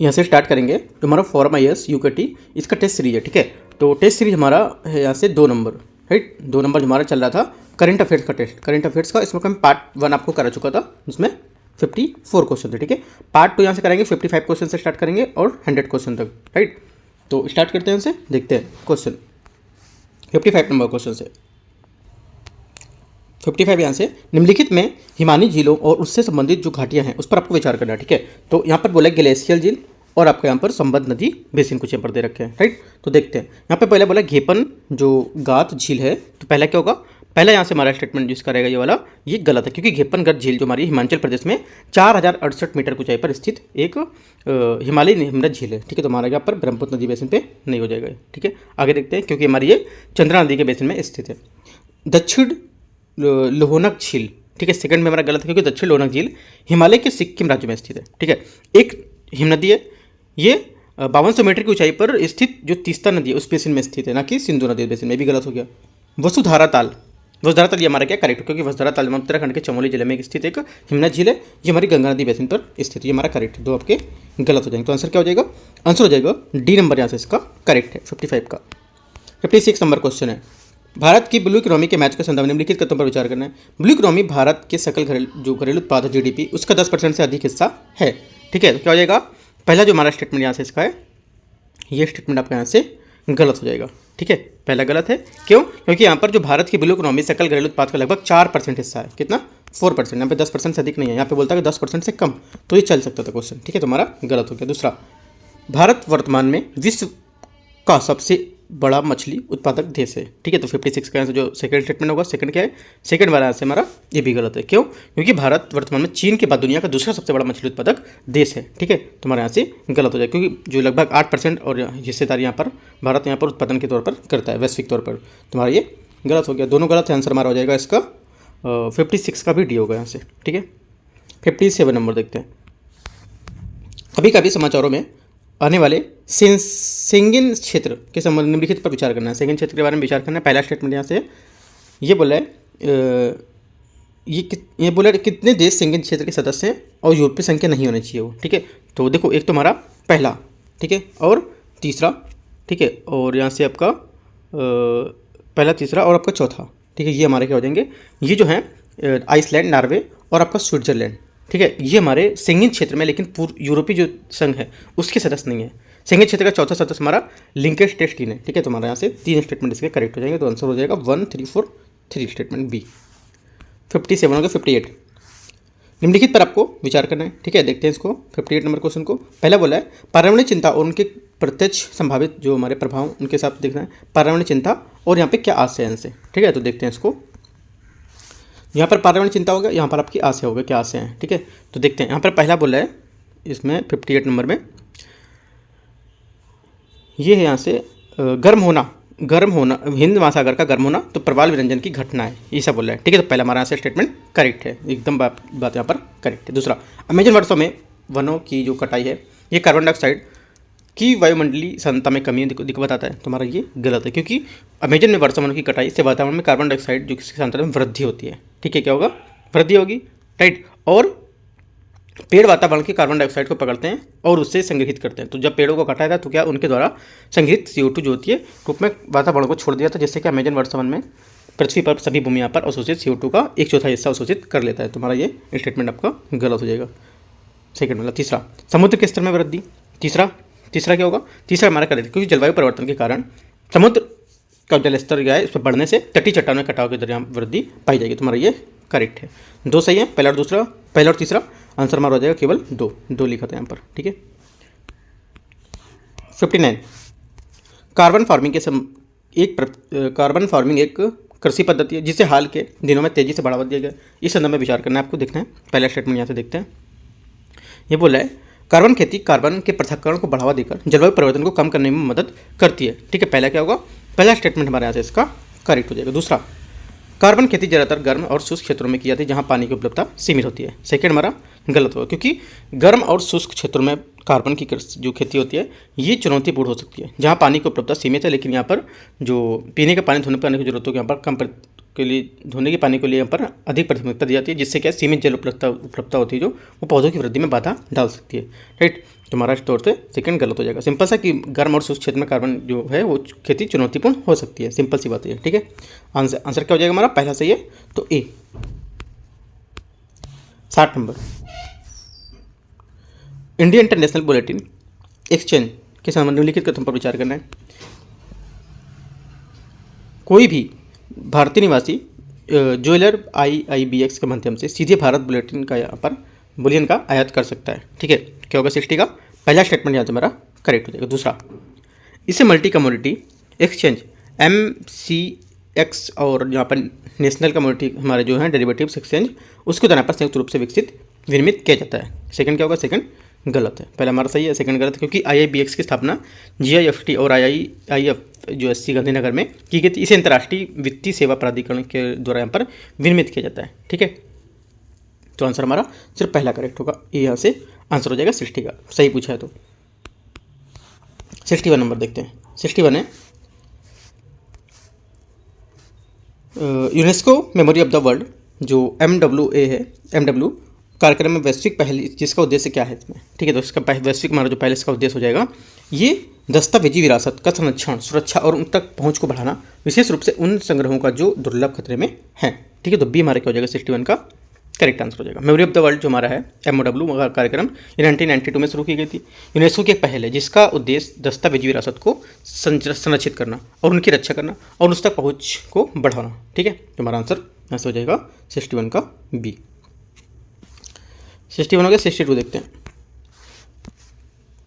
यहाँ से स्टार्ट करेंगे तो हमारा फॉर्म IAS UKT इसका टेस्ट सीरीज है, ठीक है। तो टेस्ट सीरीज हमारा है यहाँ से 2 नंबर, राइट। 2 नंबर हमारा चल रहा था करंट अफेयर्स का टेस्ट, करंट अफेयर्स का। इसमें हम पार्ट 1 आपको करा चुका था, जिसमें 54 क्वेश्चन थे, ठीक है। पार्ट 2 यहाँ से करेंगे 55 क्वेश्चन से स्टार्ट करेंगे और 100 क्वेश्चन तक, राइट। तो स्टार्ट करते हैं इनसे, देखते हैं क्वेश्चन 55 नंबर क्वेश्चन से। 55 यहाँ से निम्नलिखित में हिमानी झीलों और उससे संबंधित जो घाटियाँ हैं उस पर आपको विचार करना है, ठीक है। तो यहाँ पर बोला ग्लेशियल झील और आपको यहाँ पर संबद्ध नदी बेसिन कुछ यहाँ पर दे रखे हैं, राइट। तो देखते हैं यहाँ पे पहले बोला घेपन जो गात झील है, तो पहला क्या होगा, पहला यहाँ से हमारा स्टेटमेंट जिसका रहेगा ये वाला, ये गलत है, क्योंकि घेपनगढ़ झील जो हमारी हिमाचल प्रदेश में 4068 मीटर ऊंचाई पर स्थित एक हिमालयी हिमनद झील है, ठीक है। तो हमारा यहाँ पर ब्रह्मपुत्र नदी बेसिन पे नहीं हो जाएगा, ठीक है। आगे देखते हैं, क्योंकि हमारी ये चंद्रा नदी के बेसिन में स्थित है। दक्षिण लोहनक झील, ठीक है, सेकंड में हमारा गलत है, क्योंकि दक्षिण लोहनक झील हिमालय के सिक्किम राज्य में स्थित है, ठीक है। एक हिमनदी है, ये 5200 मीटर की ऊंचाई पर स्थित जो तीस्ता नदी है उस बेसिन में स्थित है, ना कि सिंधु नदी बेसिन में, भी गलत हो गया। वसुधारा ताल ये हमारा क्या करेक्ट, क्योंकि वसुधारा ताल उत्तराखंड के चमोली जिले में स्थित एक हिमनद झील है, ये हमारी गंगा नदी बेसिन पर स्थित है, ये हमारा करेक्ट है। 2 आपके गलत हो जाएंगे, तो आंसर क्या हो जाएगा, आंसर हो जाएगा डी नंबर यहाँ से इसका करेक्ट है 55 का। 56 नंबर क्वेश्चन है, भारत की ब्लू इकोनॉमी के मैच के संदर्भ में निम्नलिखित कथनों पर विचार करना है। ब्लू इकोनॉमी भारत के सकल घरेलू उत्पाद GDP उसका 10% से अधिक हिस्सा है, ठीक है। तो क्या हो जाएगा, पहला जो हमारा स्टेटमेंट यहाँ से इसका है, ये स्टेटमेंट आपका यहाँ से गलत हो जाएगा, ठीक है। पहला गलत है, क्यों, क्योंकि यहाँ पर जो भारत की ब्लू इकोनॉमी सकल घरेलू उत्पाद का लगभग 4% हिस्सा है, कितना 4%, यहाँ पे 10% से अधिक नहीं है, यहाँ पे बोलता है कि 10% से कम, तो ये चल सकता था क्वेश्चन, ठीक है। तो हमारा गलत हो गया। दूसरा, भारत वर्तमान में विश्व का सबसे बड़ा मछली उत्पादक देश है, ठीक है। तो 56 का आंसर जो सेकंड स्टेटमेंट होगा, सेकंड क्या है, सेकंड वाला आंसर हमारा ये भी गलत है, क्यों, क्योंकि भारत वर्तमान में चीन के बाद दुनिया का दूसरा सबसे बड़ा मछली उत्पादक देश है, ठीक है। तो हमारे यहाँ से गलत हो जाए, क्योंकि जो लगभग 8% और हिस्सेदारी यहाँ पर भारत यहाँ पर उत्पादन के तौर पर करता है, वैश्विक तौर पर। तुम्हारा ये गलत हो गया, दोनों गलत है, आंसर हमारा हो जाएगा इसका 56 का भी डी होगा यहाँ से, ठीक है। 57 नंबर देखते हैं, कभी कभी समाचारों में आने वाले सेंगेन क्षेत्र के संबंध में निम्नलिखित पर विचार करना है। सेंगेन क्षेत्र के बारे में विचार करना है। पहला स्टेटमेंट यहाँ से ये बोला है, ये बोला है कितने देश सेंगेन क्षेत्र के सदस्य हैं और यूरोपीय संख्या नहीं होनी चाहिए वो, ठीक है। तो देखो, एक तो हमारा पहला, ठीक है, और तीसरा, ठीक है, और यहाँ से आपका पहला, तीसरा और आपका चौथा, ठीक है, ये हमारे क्या हो जाएंगे, ये जो है आइसलैंड, नॉर्वे और आपका स्विट्जरलैंड, ठीक है, ये हमारे सेंगेन क्षेत्र में, लेकिन पूर्व यूरोपीय जो संघ है उसके सदस्य नहीं है। सेंगेन क्षेत्र का चौथा सदस्य हमारा लिंकेनस्टेइन है, ठीक है। तो हमारा यहाँ से 3 स्टेटमेंट इसके करेक्ट हो जाएंगे, तो आंसर हो जाएगा 1 3 4 3 स्टेटमेंट बी। 57 हो गया। 58 निम्नलिखित पर आपको विचार करना है, ठीक है। देखते हैं इसको, 58 नंबर क्वेश्चन को। पहला बोला है पर्यावरणीय चिंता और उनके प्रत्यक्ष संभावित जो हमारे प्रभाव उनके हिसाब से देखना है, पर्यावरणीय चिंता और यहाँ पे क्या आशय है इनसे, ठीक है। तो देखते हैं इसको, यहाँ पर पर्यावरण चिंता हो गया, यहाँ पर आपकी आशय हो गया, क्या आशय है, ठीक है। तो देखते हैं, यहाँ पर पहला बोला है इसमें 58 नंबर में, ये है यहाँ से गर्म होना हिंद महासागर का गर्म होना तो प्रवाल विरंजन की घटना है, ये सब बोल रहा है, ठीक है। तो पहला हमारा यहाँ से स्टेटमेंट करेक्ट है, एकदम बात यहाँ पर करेक्ट है। दूसरा, अमेजन वर्षों में वनों की जो कटाई है ये कार्बन डाइऑक्साइड की वायुमंडलीय सांद्रता में कमी बताता है, तो हमारा ये गलत है, क्योंकि अमेजन में वर्षा वनों की कटाई से वातावरण में कार्बन डाइऑक्साइड जो किसी सांद्रता में वृद्धि होती है, ठीक है। क्या होगा, वृद्धि होगी, राइट। और पेड़ वातावरण के कार्बन डाइऑक्साइड को पकड़ते हैं और उससे संग्रहित करते हैं। तो जब पेड़ों को काटा था तो क्या उनके द्वारा संग्रहित CO2 जो होती है रूप में वातावरण को छोड़ दिया था, जिससे कि अमेजन वर्षा वन में पृथ्वी पर सभी भूमियों पर अवशोषित CO2 का 1/4 हिस्सा अवशोषित कर लेता है। तुम्हारा ये स्टेटमेंट आपका गलत हो जाएगा, सेकंड वाला। तीसरा, समुद्र के स्तर में वृद्धि, तीसरा क्या होगा, तीसरा हमारा करेक्ट, क्योंकि जलवायु परिवर्तन के कारण समुद्र का जलस्तर क्या है, उस पर बढ़ने से तटीय चट्टानों में कटाव के दौरान वृद्धि पाई जाएगी। तुम्हारा ये करेक्ट है, 2 सही है, पहला और तीसरा आंसर हमारा हो जाएगा केवल 2 लिखा था यहाँ पर, ठीक है। 59 कार्बन फार्मिंग एक कृषि पद्धति है जिसे हाल के दिनों में तेजी से बढ़ावा दिया गया। इस संदर्भ में विचार करना है आपको, देखना है पहला स्टेटमेंट यहाँ से देखते हैं। ये बोला है कार्बन खेती कार्बन के पृथक्करण को बढ़ावा देकर जलवायु परिवर्तन को कम करने में मदद करती है, ठीक है। पहला क्या होगा, पहला स्टेटमेंट हमारे यहाँ से इसका करेक्ट हो जाएगा। दूसरा, कार्बन खेती ज़्यादातर गर्म और शुष्क क्षेत्रों में की जाती है जहाँ पानी की उपलब्धता सीमित होती है, सेकेंड हमारा गलत होगा, क्योंकि गर्म और शुष्क क्षेत्रों में कार्बन की जो खेती होती है ये चुनौतीपूर्ण हो सकती है जहाँ पानी की उपलब्धता सीमित है, लेकिन यहाँ पर जो पीने का पानी धोने पानी की जरूरत होगी यहाँ पर कम के लिए धोने के पानी के लिए यहाँ पर अधिक प्राथमिकता दी जाती है, जिससे क्या सीमित जल उपलब्धता होती है जो वो पौधों की वृद्धि में बाधा डाल सकती है। राइट, तुम्हारा तौर से सेकंड गलत हो जाएगा। सिंपल सा कि गर्म और शुष्क क्षेत्र में कार्बन जो है वो खेती चुनौतीपूर्ण हो सकती है, सिंपल सी बात है। ठीक है, आंसर क्या हो जाएगा हमारा, पहला सही है तो ए। 60 number, India international bulletin exchange के संबंध में लिखित कथन पर विचार करना है। कोई भी भारतीय निवासी ज्वेलर IIBX के माध्यम से सीधे भारत बुलेटिन का यहाँ पर बुलियन का आयात कर सकता है। ठीक है, क्या होगा 60 का पहला स्टेटमेंट यहाँ से हमारा करेक्ट हो जाएगा। दूसरा, इसे मल्टी कमोडिटी एक्सचेंज MCX और यहाँ पर नेशनल कमोडिटी हमारे जो हैं डेरिवेटिव्स एक्सचेंज उसके द्वारा पर संयुक्त रूप से विकसित विनिर्मित किया जाता है। सेकंड क्या होगा, सेकंड गलत है, पहला हमारा सही है, सेकंड गलत है, क्योंकि IIBX की स्थापना GIFT और IIF जो SC गांधीनगर में की गई थी। इसे अंतर्राष्ट्रीय वित्तीय सेवा प्राधिकरण के द्वारा यहाँ पर विनिर्मित किया जाता है। ठीक है, तो आंसर हमारा सिर्फ पहला करेक्ट होगा, ये यहाँ से आंसर हो जाएगा 60 का, सही पूछा है तो। 61 नंबर देखते हैं। 61 है UNESCO memory of the world जो MWA है, MW कार्यक्रम में वैश्विक पहल, जिसका उद्देश्य क्या है इसमें। ठीक है, तो इसका वैश्विक हमारा जो पहले इसका उद्देश्य हो जाएगा ये दस्तावेजी विरासत का संरक्षण, सुरक्षा और उन तक पहुंच को बढ़ाना, विशेष रूप से उन संग्रहों का जो दुर्लभ खतरे में है। ठीक है, तो बी हमारे क्या हो जाएगा 61 का करेक्ट आंसर हो जाएगा। मेमोरी ऑफ द वर्ल्ड जो हमारा है MOW कार्यक्रम ये 1992 में शुरू की गई थी। यूनेस्को की एक पहल है जिसका उद्देश्य दस्तावेजी विरासत को संरक्षित करना और उनकी रक्षा करना और उस तक पहुँच को बढ़ाना। ठीक है, तो हमारा आंसर यहाँ से हो जाएगा 61 का बी। 61 हो गया। 62 देखते हैं।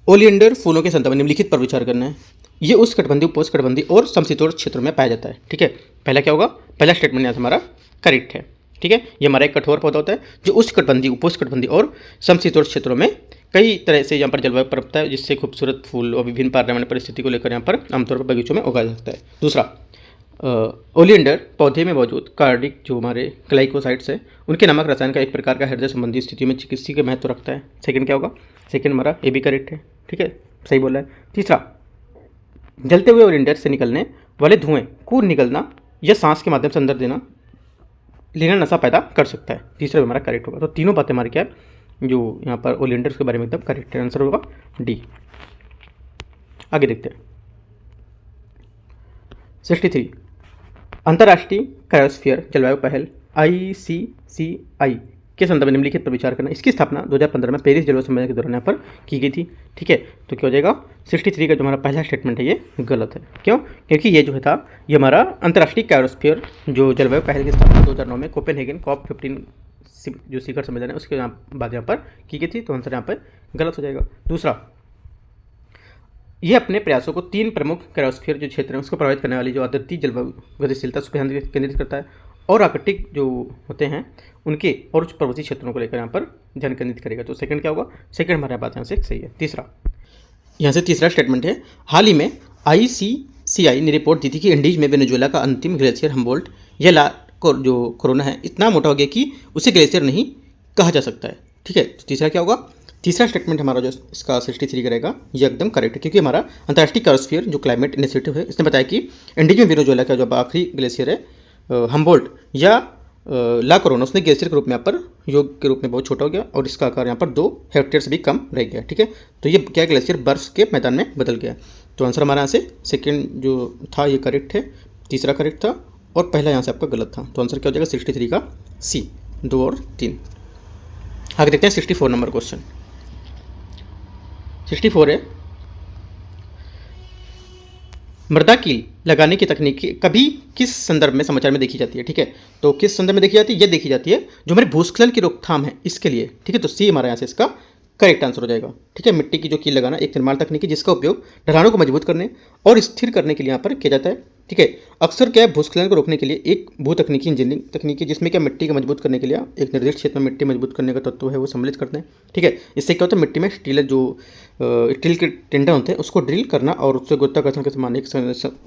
ओलियंडर फूलों के संदर्भ में निम्नलिखित पर विचार करना है। ये उष्णकटिबंधीय, उपोष्णकटिबंधीय और समशीतोष्ण क्षेत्रों में पाया जाता है। ठीक है, पहला क्या होगा, पहला स्टेटमेंट यहाँ से हमारा करेक्ट है। ठीक है, ये हमारा एक कठोर पौधा होता है जो उष्णकटिबंधीय, उपोष्णकटिबंधीय और समशीतोष्ण क्षेत्रों में कई तरह से यहाँ पर जलवायु पनपता है, जिससे खूबसूरत फूल और विभिन्न पर्यावरणीय परिस्थिति को लेकर यहाँ पर आमतौर पर बगीचों में उगाया जाता है। दूसरा, ओलियंडर पौधे में मौजूद कार्डिक जो हमारे ग्लाइकोसाइड्स है उनके नामक रसायन का एक प्रकार का हृदय संबंधी स्थितियों में चिकित्सीय के महत्व रखता है। सेकंड क्या होगा, सेकंड हमारा ए भी करेक्ट है। ठीक है, सही बोला है। तीसरा, जलते हुए ओलियंडर से निकलने वाले धुएं को निगलना या सांस के माध्यम से अंदर लेना नशा पैदा कर सकता है। तीसरा भी हमारा करेक्ट होगा। तो तीनों बातें हमारी क्या है जो यहाँ पर ओलियंडर के बारे में एकदम करेक्ट है, आंसर होगा डी। आगे देखते हैं। 63, अंतर्राष्ट्रीय क्रायोस्फीयर जलवायु पहल ICCI के संदर्भ में निम्नलिखित पर विचार करना। इसकी स्थापना 2015 में पेरिस जलवायु सम्मेलन के दौरान यहाँ पर की गई थी। ठीक है, तो क्या हो जाएगा 63 का जो हमारा पहला स्टेटमेंट है ये गलत है। क्यों, क्योंकि ये जो है था ये हमारा अंतर्राष्ट्रीय क्रायोस्फीयर जो जलवायु पहल की स्थापना 2009 में कोपेनहेगन COP15 जो शिखर सम्मेलन है उसके बाद यहाँ पर की गई थी, तो आंसर यहाँ पर गलत हो जाएगा। दूसरा, ये अपने प्रयासों को 3 प्रमुख क्रायोस्फीयर जो क्षेत्र हैं उसको प्रभावित करने वाली जो अद्वितीय जलवायु गतिशीलता उस पर केंद्रित करता है और आर्कटिक जो होते हैं उनके और उच्च पर्वतीय क्षेत्रों को लेकर यहाँ पर ध्यान केंद्रित करेगा। तो सेकंड क्या होगा, सेकंड हमारे बात यहाँ से सही है। तीसरा, यहाँ से तीसरा स्टेटमेंट है, हाल ही में ICCI ने रिपोर्ट दी थी कि इंडीज में वेनेजुएला का अंतिम ग्लेशियर हम्बोल्ट या जो कोरोना है इतना मोटा हो गया कि उसे ग्लेशियर नहीं कहा जा सकता है। ठीक है, तो तीसरा क्या होगा, तीसरा स्टेटमेंट हमारा जो इसका 63 करेगा ये एकदम करेक्ट है, क्योंकि हमारा अंतर्राष्ट्रीय क्रायोस्फीयर जो क्लाइमेट इनिशिएटिव है इसने बताया कि इंडीज में वेनेजुएला का जो आखिरी ग्लेशियर है हम्बोल्ट या ला कोरोना उसने ग्लेशियर के रूप में यहाँ पर योग के रूप में बहुत छोटा हो गया और इसका आकार यहाँ पर 2 हेक्टेयर से भी कम रह गया। ठीक है, तो ये क्या ग्लेशियर बर्फ के मैदान में बदल गया। तो आंसर हमारा यहाँ से सेकेंड जो था ये करेक्ट है, तीसरा करेक्ट था और पहला यहाँ से आपका गलत था। तो आंसर क्या हो जाएगा 63 का सी, 2 और 3। आगे देखते हैं 64 नंबर क्वेश्चन। 64 है, मृदा कील लगाने की तकनीक कभी किस संदर्भ में समाचार में देखी जाती है। ठीक है, तो किस संदर्भ में देखी जाती है, ये देखी जाती है जो हमारे भूस्खलन की रोकथाम है इसके लिए। ठीक है, तो सी हमारा यहाँ से इसका करेक्ट आंसर हो जाएगा। ठीक है, मिट्टी की जो कील लगाना एक निर्माण तकनीक है जिसका उपयोग ढलानों को मजबूत करने और स्थिर करने के लिए यहाँ पर किया जाता है। ठीक है, अक्सर क्या है भूस्खलन को रोकने के लिए एक भू तकनीकी इंजीनियरिंग तकनीक है जिसमें क्या मिट्टी को मजबूत करने के लिए एक निर्दिष्ट क्षेत्र में मिट्टी मजबूत करने का तत्व है वो सम्मिलित करते हैं। ठीक है, इससे क्या होता है मिट्टी में स्टील जो स्टील के टेंडन होते हैं उसको ड्रिल करना और उससे गुरुत्वाकर्षण के समान एक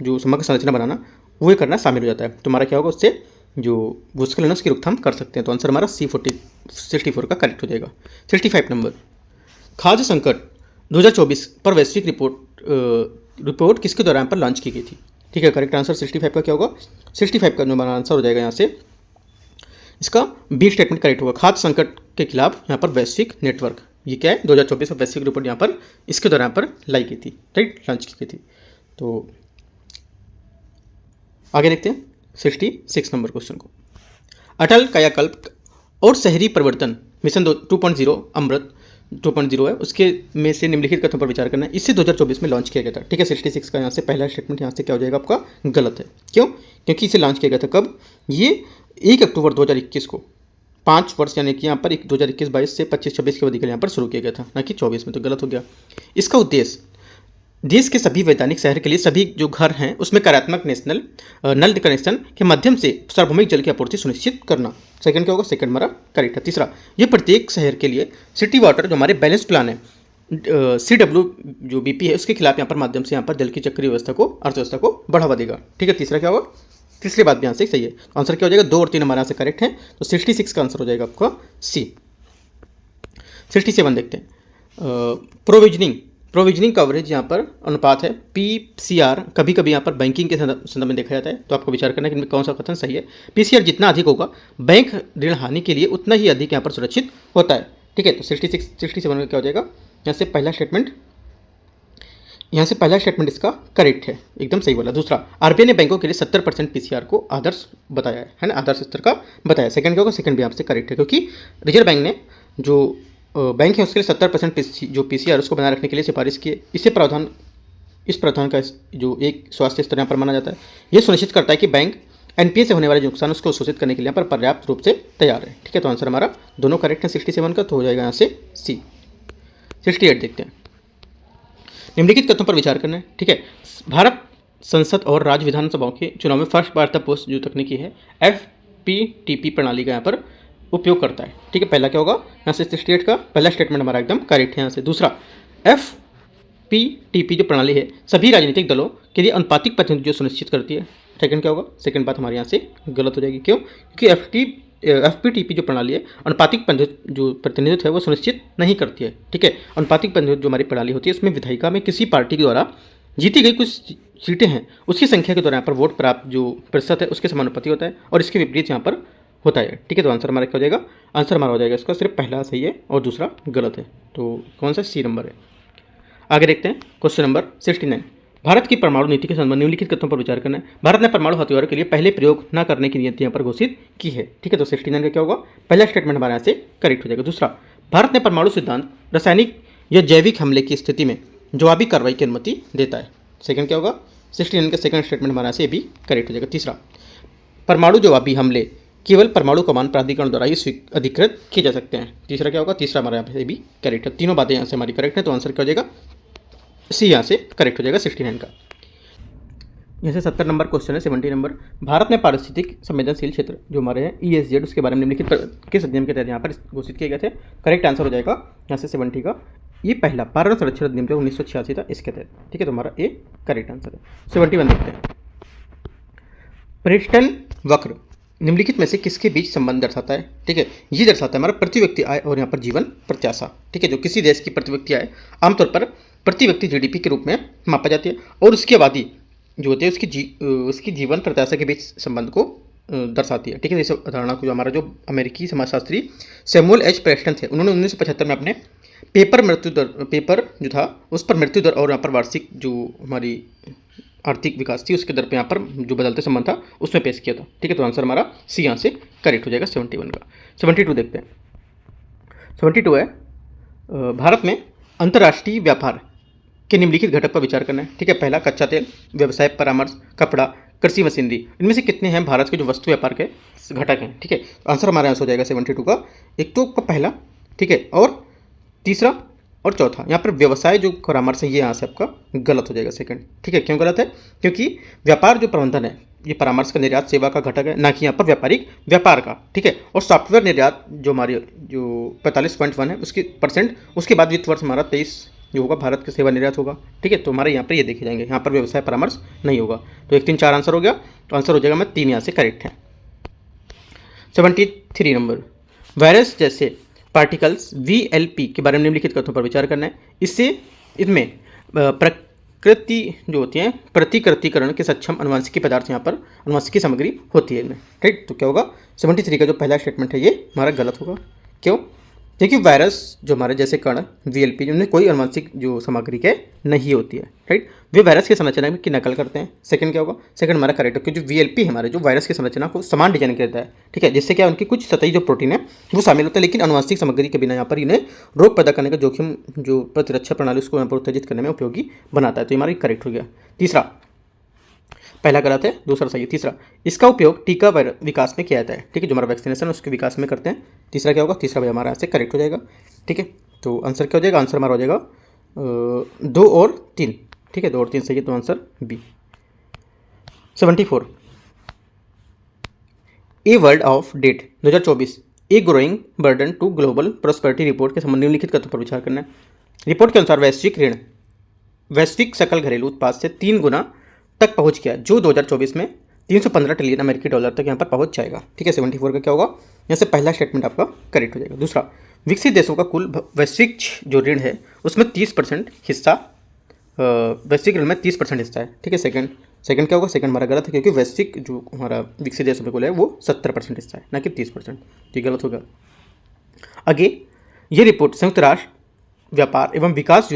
जो समग्र संरचना बनाना वो करना शामिल हो जाता है। तुम्हारा क्या होगा उससे जो भूस्खलन है उसकी रोकथाम कर सकते हैं। तो आंसर हमारा 64 का करेक्ट हो जाएगा। 65 नंबर, खाद्य संकट 2024 पर वैश्विक रिपोर्ट किसके दौरान पर लॉन्च की गई थी। ठीक है, करेक्ट आंसर 65 का क्या होगा, 65 का जो हमारा आंसर हो जाएगा यहाँ से, इसका बी स्टेटमेंट करेक्ट होगा। खाद्य संकट के खिलाफ यहाँ पर वैश्विक नेटवर्क, ये क्या है 2024 में वैश्विक रिपोर्ट यहाँ पर इसके दौरान पर लाई की थी, राइट, लॉन्च की गई थी। तो आगे देखते हैं 66 नंबर क्वेश्चन को। अटल कायाकल्प और शहरी परिवर्तन मिशन 2.0 अमृत 2.0 है, उसके में से निम्नलिखित कथनों पर विचार करना है। इससे 2024 में लॉन्च किया गया था, ठीक है। 66 का यहाँ से पहला स्टेटमेंट यहाँ से क्या हो जाएगा आपका, गलत है। क्यों? क्योंकि इसे लॉन्च किया गया था कब, ये 1 अक्टूबर 2021 को, 5 वर्ष यानी कि यहाँ पर 2021-22 से 25-26 की अवधि के लिए यहाँ पर शुरू किया गया था, ना कि 24 में, तो गलत हो गया। इसका उद्देश्य देश के सभी वैधानिक शहर के लिए सभी जो घर हैं उसमें कार्यात्मक नेशनल नल कनेक्शन के माध्यम से सार्वभौमिक जल की आपूर्ति सुनिश्चित करना। सेकंड क्या होगा, सेकंड हमारा करेक्ट है। तीसरा, ये प्रत्येक शहर के लिए सिटी वाटर जो हमारे बैलेंस प्लान है CW जो BP है उसके खिलाफ यहाँ पर माध्यम से यहाँ पर जल की चक्रीय व्यवस्था को, अर्थव्यवस्था को बढ़ावा देगा, ठीक है। तीसरा क्या होगा, तीसरी बात भी यहाँ से सही है। आंसर क्या हो जाएगा, 2 और 3 हमारे यहाँ से करेक्ट है, तो 66 का आंसर हो जाएगा आपका C। 67 देखते हैं। प्रोविजनिंग कवरेज यहाँ पर अनुपात है PCR, कभी कभी यहाँ पर बैंकिंग के संदर्भ में देखा जाता है, तो आपको विचार करना है कि इनमें कौन सा कथन सही है। PCR जितना अधिक होगा बैंक ऋण हानि के लिए उतना ही अधिक यहाँ पर सुरक्षित होता है, ठीक है। तो 67 में क्या हो जाएगा, यहाँ से पहला स्टेटमेंट इसका करेक्ट है, एकदम सही बोला। दूसरा, RBI ने बैंकों के लिए 70% PCR को आदर्श बताया है ना, आदर्श स्तर का बताया। सेकंड क्या होगा, सेकंड भी आपसे करेक्ट है, क्योंकि रिजर्व बैंक ने जो बैंक है उसके लिए 70% जो PCR उसको बनाए रखने के लिए सिफारिश की है। इस प्रावधान का जो एक स्वास्थ्य स्तर यहाँ पर माना जाता है, ये सुनिश्चित करता है कि बैंक NPA से होने वाले नुकसान उसको शोषित करने के लिए यहाँ पर पर्याप्त रूप से तैयार है, ठीक है। तो आंसर हमारा दोनों करेक्ट है 67 का, तो हो जाएगा यहाँ से C। 68 देखते हैं। निम्नलिखित कथनों पर विचार करना है, ठीक है। भारत संसद और राज्य विधानसभाओं के चुनाव में फर्स्ट वार्ता पोस्ट जो तकनीकी है FPTP प्रणाली का यहाँ पर उपयोग करता है, ठीक है। पहला क्या होगा, यहाँ से 68 का पहला स्टेटमेंट हमारा एकदम करेक्ट है यहाँ से। दूसरा, FPTP जो प्रणाली है सभी राजनीतिक दलों के लिए अनुपातिक प्रतिनिधित्व सुनिश्चित करती है। सेकंड क्या होगा, सेकंड बात हमारे यहाँ से गलत हो जाएगी। क्यों? क्योंकि FPTP जो प्रणाली है अनुपातिक जो प्रतिनिधित्व है वो सुनिश्चित नहीं करती है, ठीक है। अनुपातिक प्रतिनिधित्व जो हमारी प्रणाली होती है उसमें विधायिका में किसी पार्टी के द्वारा जीती गई कुछ सीटें हैं उसकी संख्या के द्वारा यहाँ पर वोट प्राप्त जो प्रतिशत है उसके समानुपाती होता है, और इसके विपरीत यहाँ पर होता है, ठीक है। तो आंसर हमारा क्या हो जाएगा, आंसर हमारा हो जाएगा इसका सिर्फ पहला सही है और दूसरा गलत है, तो कौन सा C नंबर है। आगे देखते हैं क्वेश्चन नंबर 69। भारत की परमाणु नीति के संबंध में निम्नलिखित कथनों पर विचार करना है। भारत ने परमाणु हथियारों के लिए पहले प्रयोग न करने की नीति यहाँ पर घोषित की है, ठीक है। तो 69 का क्या होगा, पहला स्टेटमेंट हमारे यहाँ से करेक्ट हो जाएगा। दूसरा, भारत ने परमाणु सिद्धांत रासायनिक या जैविक हमले की स्थिति में जवाबी कार्रवाई की अनुमति देता है। सेकंड क्या होगा, 69 का सेकंड स्टेटमेंट हमारे यहाँ से भी करेक्ट हो जाएगा। तीसरा, परमाणु जवाबी हमले केवल परमाणु कमान प्राधिकरण द्वारा ही अधिकृत किए जा सकते हैं। तीसरा क्या होगा, तीसरा हमारे यहाँ से भी करेक्ट है। तीनों बातें यहाँ से हमारी करेक्ट है, तो आंसर क्या हो जाएगा, C यहाँ से करेक्ट हो जाएगा 69 का। यहाँ से 70 नंबर क्वेश्चन है 70 नंबर। भारत में पारिस्थितिक संवेदनशील क्षेत्र जो हमारे हैं ESZ उसके बारे में निम्नलिखित किस अधिनियम के तहत यहाँ पर घोषित किए गए थे। करेक्ट आंसर हो जाएगा यहाँ से 70 का, ये पहला पर्यावरण संरक्षण अधिनियम जो 1986 था इसके तहत, ठीक है। तो हमारा A करेक्ट आंसर है। 71 देखते हैं। प्रिस्टन वक्र निम्नलिखित में से किसके बीच संबंध दर्शाता है, ठीक है। ये दर्शाता है हमारा प्रति व्यक्ति आय और यहाँ पर जीवन प्रत्याशा, ठीक है। जो किसी देश की प्रति व्यक्ति आय आमतौर पर प्रति व्यक्ति GDP के रूप में मापा जाती है, और उसकी आबादी जो होती है उसकी जीवन प्रत्याशा के बीच संबंध को दर्शाती है, ठीक है। इस अवधारणा को जो हमारा जो अमेरिकी समाजशास्त्री सैमुअल H. प्रेस्टन थे उन्होंने 1975 में अपने पेपर जो था उस पर मृत्यु दर और यहाँ पर वार्षिक जो हमारी आर्थिक विकास थी उसके दर पे यहाँ पर जो बदलते संबंध था उसमें पेश किया था, ठीक है। तो आंसर हमारा C यहाँ से करेक्ट हो जाएगा 71 का। 72 देखते हैं। 72 है भारत में अंतर्राष्ट्रीय व्यापार के निम्नलिखित घटक पर विचार करना है, ठीक है। पहला, कच्चा तेल, व्यवसाय परामर्श, कपड़ा, कृषि मशीनरी, इनमें से कितने हैं भारत के जो वस्तु व्यापार के घटक हैं, ठीक है। आंसर हमारे यहाँ से हो जाएगा 72 का, एक तो आपका पहला, ठीक है, और तीसरा और चौथा। यहाँ पर व्यवसाय जो परामर्श है ये यहाँ से आपका गलत हो जाएगा सेकंड, ठीक है। क्यों गलत है, क्योंकि व्यापार जो प्रबंधन है ये परामर्श का निर्यात सेवा का घटक है, ना कि यहाँ पर व्यापारिक व्यापार का, ठीक है। और सॉफ्टवेयर निर्यात जो हमारी जो 45.1 है उसकी परसेंट, उसके बाद वित्त वर्ष हमारा 23 जो होगा भारत का सेवा निर्यात होगा, ठीक है। तो हमारे यहाँ पर ये देखे जाएंगे, यहाँ पर व्यवसाय परामर्श नहीं होगा। तो 1 3 4 आंसर हो गया, तो आंसर हो जाएगा मैं 3 यहाँ से करेक्ट है। 73 नंबर, वायरस जैसे पार्टिकल्स VLP के बारे में निम्नलिखित कथनों पर विचार करना है। इसमें कृति जो होती हैं प्रतिकृतिकरण के सक्षम अनुवांशिकी पदार्थ यहाँ पर अनुवांशिकी सामग्री होती है इनमें, राइट। तो क्या होगा 73 का जो पहला स्टेटमेंट है ये हमारा गलत होगा। क्यों? क्योंकि वायरस जो हमारे जैसे कण वीएलपी जिनमें कोई अनुवांशिक जो सामग्री के नहीं होती है, राइट, वे वायरस की संरचना की नकल करते हैं। सेकंड क्या होगा? सेकंड हमारा करेक्ट है, क्योंकि जो वीएलपी है हमारे जो वायरस की संरचना को समान डिजाइन करता है, ठीक है, जिससे क्या उनकी कुछ सतही जो प्रोटीन है वो शामिल होता है, लेकिन अनुवांशिक सामग्री के बिना यहाँ पर इन्हें रोग पैदा करने का जोखिम जो प्रतिरक्षा प्रणाली उसको यहाँ पर उत्तेजित करने में उपयोगी बनाता है। तो हमारा करेक्ट हो गया। तीसरा, पहला गलत है, दूसरा सही है। तीसरा, इसका उपयोग टीका विकास में किया जाता है, ठीक है, जो हमारा वैक्सीनेशन है उसके विकास में करते हैं। तीसरा क्या होगा? तीसरा भाई हमारा यहाँ से करेक्ट हो जाएगा, ठीक है। तो आंसर क्या हो जाएगा? आंसर हमारा हो जाएगा 2 और 3, ठीक है, 2 और 3 सही है, तो answer B. 74, a world of debt 2024 a growing burden to global prosperity report के संबंध में निम्नलिखित कथनों पर विचार करना है। रिपोर्ट के अनुसार वैश्विक ऋण वैश्विक सकल घरेलू उत्पाद से 3 गुना तक पहुंच गया, जो 2024 में 315 ट्रिलियन अमेरिकी डॉलर तक यहाँ पर पहुंच जाएगा, ठीक है। 74 का क्या होगा? यहाँ से पहला स्टेटमेंट आपका करेक्ट हो जाएगा। दूसरा, विकसित देशों का कुल वैश्विक जो ऋण है उसमें 30% हिस्सा वैश्विक ऋण में 30% हिस्सा है, ठीक है। सेकंड क्या होगा? सेकंड हमारा गलत है, क्योंकि वैश्विक जो हमारा विकसित देशों में कुल है वो 70% हिस्सा है, ना कि 30%, तो ये गलत होगा। आगे ये रिपोर्ट संयुक्त राष्ट्र व्यापार एवं विकास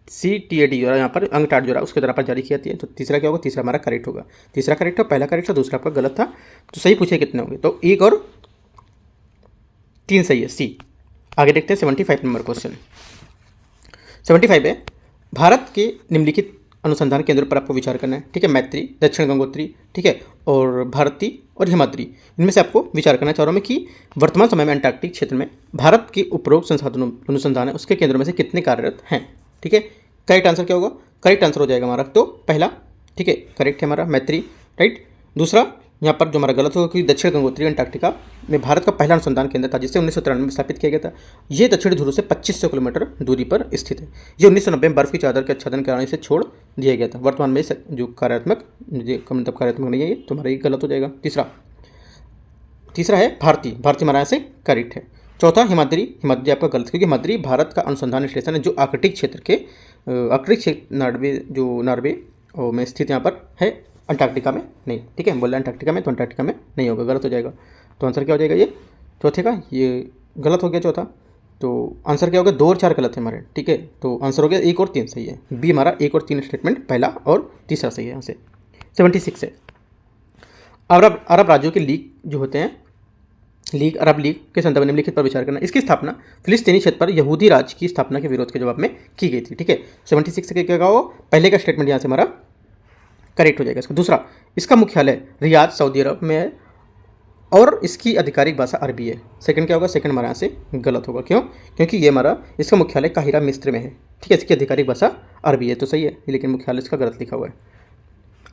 UNCTAD द्वारा यहाँ पर अंगटाट जो रहा उसके द्वारा पर जारी की जाती है। तो तीसरा क्या होगा? तीसरा हमारा करेक्ट होगा। तीसरा करेक्ट है, पहला करेक्ट था, दूसरा आपका गलत था। तो सही पूछे कितने होंगे? तो 1 और 3 सही है, सी। आगे देखते हैं 75 नंबर क्वेश्चन। 75 है, भारत के निम्नलिखित अनुसंधान केंद्रों पर आपको विचार करना है, ठीक है। मैत्री, दक्षिण गंगोत्री, ठीक है, और भारती और हिमाद्री, इनमें से आपको विचार करना चाह रहा हूँ मैं कि वर्तमान समय में अंटार्कटिक क्षेत्र में भारत के उपरोक्त संसाधनों अनुसंधान है उसके केंद्रों में से कितने कार्यरत हैं, ठीक है। करेक्ट आंसर क्या होगा? करेक्ट आंसर हो जाएगा हमारा तो पहला, ठीक है, करेक्ट है हमारा मैत्री, राइट। दूसरा यहाँ पर जो हमारा गलत होगा कि दक्षिण गंगोत्री अंटार्कटिका में भारत का पहला अनुसंधान केंद्र था, जिसे 1993 में स्थापित किया गया था। ये दक्षिणी ध्रुव से 2500 किलोमीटर दूरी पर स्थित है। ये 1990 में बर्फ की चादर के आच्छादन के कारण इसे छोड़ दिया गया था। वर्तमान में जो कार्यात्मक मतलब कार्यात्मक नहीं है ये, तुम्हारा ये गलत हो जाएगा। तीसरा है भारती हमारा यहाँ से करेक्ट है। चौथा हिमाद्री आपका गलत, क्योंकि हिमाद्री भारत का अनुसंधान स्टेशन है जो आर्कटिक क्षेत्र के नार्वे में स्थित यहाँ पर है, अंटार्कटिका में नहीं, ठीक है। हम बोल रहे हैं अंटार्कटिका में, तो अंटार्कटिका में नहीं होगा, गलत हो जाएगा। तो आंसर क्या हो जाएगा? ये चौथे का ये गलत हो गया चौथा। तो आंसर क्या होगा? 2 और 4 गलत है हमारे, ठीक है। तो आंसर हो गया 1 और 3 सही है, बी हमारा 1 और 3 स्टेटमेंट पहला और तीसरा सही है यहाँ से। 76 है, अरब राज्यों के लीग जो होते हैं अरब लीग के संदर्भ में निम्नलिखित पर विचार करना। इसकी स्थापना फिलिस्तीनी क्षेत्र पर यहूदी राज्य की स्थापना के विरोध के जवाब में की गई थी, ठीक है। 76 के क्या होगा? पहले का स्टेटमेंट यहाँ से हमारा करेक्ट हो जाएगा इसका। दूसरा, इसका मुख्यालय रियाद सऊदी अरब में है और इसकी आधिकारिक भाषा अरबी है। सेकंड क्या होगा? सेकंड हमारा यहाँ से गलत होगा। क्यों? क्योंकि ये हमारा इसका मुख्यालय काहिरा मिस्र में है, ठीक है। इसकी आधिकारिक भाषा अरबी है, तो सही है, लेकिन मुख्यालय इसका गलत लिखा हुआ है।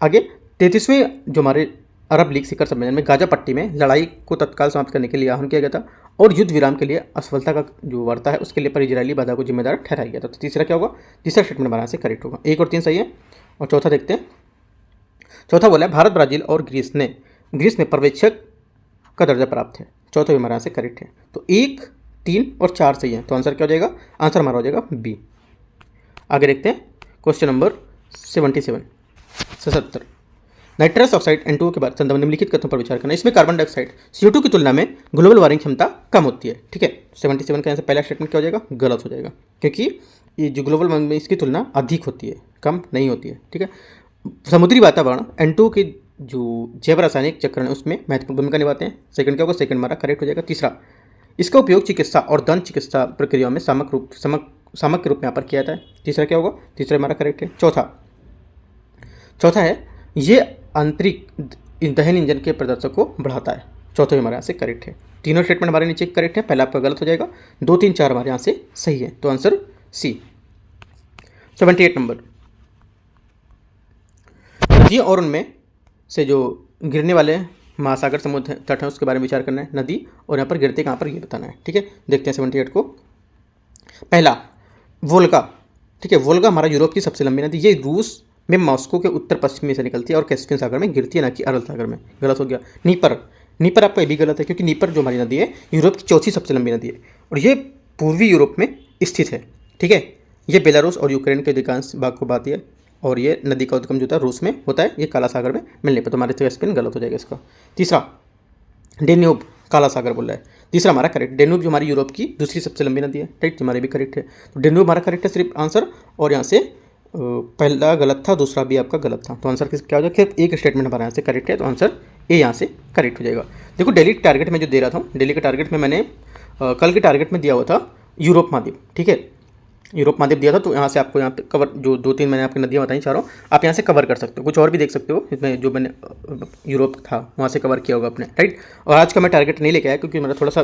आगे 33वें जो हमारे अरब लीग शिखर सम्मेलन में गाजा पट्टी में लड़ाई को तत्काल समाप्त करने के लिए आह्वान किया गया था और युद्ध विराम के लिए असफलता का जो वार्ता है उसके लिए पर इजरायली बाधा को जिम्मेदार ठहराया गया था। तो तीसरा क्या होगा? तीसरा स्टेटमेंट हमारा से करेक्ट होगा। 1 और 3 सही है। और चौथा देखते हैं। चौथा बोला है भारत, ब्राज़ील और ग्रीस में पर्यवेक्षक का दर्जा प्राप्त है। चौथा भी हमारे यहाँ से करेक्ट है। तो 1, 3 और 4 सही है। तो आंसर क्या हो जाएगा? आंसर हमारा हो जाएगा बी। आगे देखते हैं question number 77। Nitrous oxide N2O के बाद संदर्भ निम्नलिखित कथनों पर विचार करना। इसमें कार्बन डाइऑक्साइड CO2 की तुलना में ग्लोबल वार्मिंग क्षमता कम होती है, ठीक है। 77 का यहाँ से पहला स्टेटमेंट क्या हो जाएगा? गलत हो जाएगा, क्योंकि ये जो ग्लोबल वार्मिंग में इसकी तुलना अधिक होती है, कम नहीं होती है, ठीक है। समुद्री वातावरण N2O के जो जैव रासायनिक चक्रण है उसमें महत्वपूर्ण भूमिका निभाते हैं। सेकंड क्या होगा? सेकंड हमारा करेक्ट हो जाएगा। तीसरा, इसका उपयोग चिकित्सा और दंत चिकित्सा प्रक्रियाओं में सामक के रूप में यहाँ पर किया जाता है। तीसरा क्या होगा? तीसरा हमारा करेक्ट है। चौथा है ये आंतरिक दहन इंजन के प्रदर्शन को बढ़ाता है। चौथा हमारे यहाँ से करेक्ट है। तीनों स्टेटमेंट हमारे नीचे करेक्ट है, पहला आपका गलत हो जाएगा। 2, 3, 4 हमारे यहाँ से सही है, तो आंसर सी। 78 नंबर, नदियों और उनमें से जो गिरने वाले महासागर समुद्र तट है उसके बारे में विचार करना है। नदी और यहाँ पर गिरते कहाँ पर ये बताना है, ठीक है। देखते हैं 78 को। पहला वोल्गा, ठीक है। वोल्गा हमारा यूरोप की सबसे लंबी नदी, ये रूस में मॉस्को के उत्तर पश्चिम में से निकलती है और कैस्पियन सागर में गिरती है, ना कि अरल सागर में। गलत हो गया। नीपर आपका ये भी गलत है, क्योंकि नीपर जो हमारी नदी है यूरोप की चौथी सबसे लंबी नदी है और ये पूर्वी यूरोप में स्थित है, ठीक है। ये बेलारूस और यूक्रेन के अधिकांश भाग को बात है, और ये नदी का उद्गम जो था रूस में होता है, ये काला सागर में मिलने पर। तो हमारे स्पेन गलत हो जाएगा इसका। तीसरा डेन्यूब, काला सागर बोल रहा है। तीसरा हमारा करेक्ट, डेन्यूब जो हमारी यूरोप की दूसरी सबसे लंबी नदी है, राइट, हमारे भी करेक्ट है। तो डेन्यूब हमारा करेक्ट है सिर्फ आंसर, और यहाँ से पहला गलत था, दूसरा भी आपका गलत था। तो आंसर क्या हो जाएगा, सिर्फ एक स्टेटमेंट हमारे यहाँ से करेक्ट है, तो आंसर ए यहाँ से करेक्ट हो जाएगा। देखो डेली टारगेट में जो दे रहा था, डेली के टारगेट में मैंने कल के टारगेट में दिया हुआ था यूरोप महाद्वीप, ठीक है, यूरोप महाद्वीप दिया था। तो यहाँ से आपको यहाँ पे कवर, जो 2-3 मैंने आपकी नदियाँ बताई चारों, आप यहाँ से कवर कर सकते हो। कुछ और भी देख सकते हो इसमें, जो मैंने यूरोप था वहाँ से कवर किया होगा अपने, राइट। और आज का मैं टारगेट नहीं लेके आया क्योंकि मेरा थोड़ा सा